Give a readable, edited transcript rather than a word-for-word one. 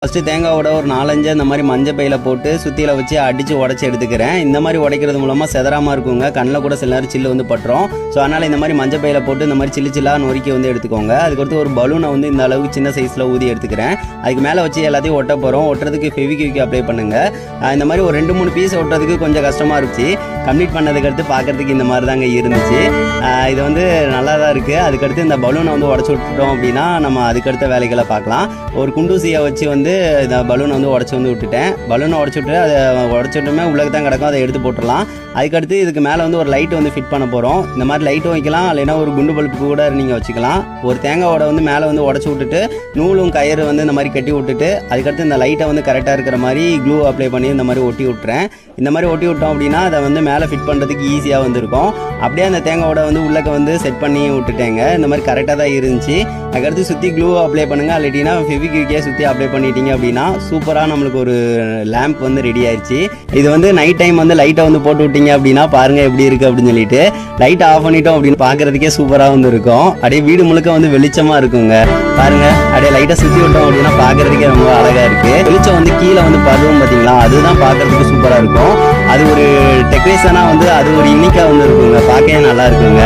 First தேங்காவோட ஒரு 4-5 இந்த மாதிரி மஞ்சள் பையில் போட்டு சுற்றியில் வச்சு அடித்து உடச்சி எடுத்துக்கிறேன். இந்த மாதிரி உடைக்கிறது மூலமாக செதறாமல் இருக்குங்க. கண்ணில் கூட சில நேரம் சில்லு வந்து பட்டுரும். ஸோ அதனால் இந்த மாதிரி மஞ்சள் பையில் போட்டு இந்த மாதிரி சில்லாக நொறுக்கி வந்து எடுத்துக்கோங்க. அதுக்கடுத்து ஒரு பலூனை வந்து இந்த அளவுக்கு சின்ன சைஸில் ஊதி எடுத்துக்கிறேன். அதுக்கு மேலே வச்சு எல்லாத்தையும் ஒட்ட போகிறோம். ஒட்டுறதுக்கு ஃபெவிக்விக் அப்ளை பண்ணுங்கள். இந்த மாதிரி ஒரு 2-3 பீஸ் ஒட்டுறதுக்கு கொஞ்சம் கஷ்டமாக இருந்துச்சு. கம்ப்ளீட் பண்ணதுக்கடுத்து பார்க்குறதுக்கு இந்த மாதிரி தாங்க இருந்துச்சு. இது வந்து நல்லா தான் இருக்குது. அதுக்கடுத்து இந்த பலூனை வந்து உடச்சி விட்டுட்டோம் அப்படின்னா நம்ம அதுக்கடுத்த வேலைகளை பார்க்கலாம். ஒரு குண்டூசியை வச்சு வந்து இந்த பலூனை வந்து உடச்சி வந்து விட்டுட்டேன். பலூனை உடச்சி விட்டு அதை உடச்சிட்டுமே உள்ளே தான் கிடக்கும், அதை எடுத்து போட்டுடலாம். அதுக்கடுத்து இதுக்கு மேலே வந்து ஒரு லைட்டு வந்து ஃபிட் பண்ண போகிறோம். இந்த மாதிரி லைட்டும் வைக்கலாம், இல்லைன்னா ஒரு குண்டு பல்பு கூட நீங்கள் வச்சுக்கலாம். ஒரு தேங்காவோட வந்து மேலே வந்து உடச்சி விட்டுட்டு நூலும் கயிறு வந்து இந்த மாதிரி கட்டி விட்டுட்டு அதுக்கடுத்து இந்த லைட்டை வந்து கரெக்டாக இருக்கிற மாதிரி க்ளூ அப்ளை பண்ணி இந்த மாதிரி ஒட்டி விட்டுறேன். இந்த மாதிரி ஒட்டி விட்டோம் அப்படின்னா அதை வந்து மேலே ஃபிட் பண்ணுறதுக்கு ஈஸியாக வந்துருக்கும். அப்படியே அந்த தேங்காவோட வந்து உள்ளக்க வந்து செட் பண்ணி விட்டுட்டேங்க. இந்த மாதிரி கரெக்டாக தான் இருந்துச்சு. அதுக்கடுத்து சுற்றி க்ளூ அப்ளை பண்ணுங்கள், இல்லாட்டினா ஃபெவிக்விக்கே சுற்றி அப்ளை பண்ணிட்டீங்க அப்படின்னா சூப்பராக நம்மளுக்கு ஒரு லேம்ப் வந்து ரெடி ஆயிடுச்சு. இது வந்து நைட் டைம் வந்து லைட்டை வந்து போட்டு விட்டீங்க அப்படின்னா பாருங்கள் எப்படி இருக்குது அப்படின்னு சொல்லிட்டு லைட்டை ஆஃப் பண்ணிட்டோம் அப்படின்னு பார்க்குறதுக்கே சூப்பராக வந்து இருக்கும். அப்படியே வீடு முழுக்க வந்து வெளிச்சமாக இருக்குங்க. பாருங்கள், அப்படியே லைட்டை சுற்றி விட்டோம் அப்படின்னா பார்க்குறதுக்கே ரொம்ப அழகாக இருக்குது. வெளிச்சம் வந்து கீழே வந்து பருவம் பார்த்தீங்களா, அதுதான் பார்க்குறதுக்கு சூப்பராக இருக்கும். அது ஒரு டெக்கரேஷனாக வந்து அது ஒரு யூனிக்காக வந்து இருக்குங்க, பார்க்கவே நல்லா இருக்குங்க.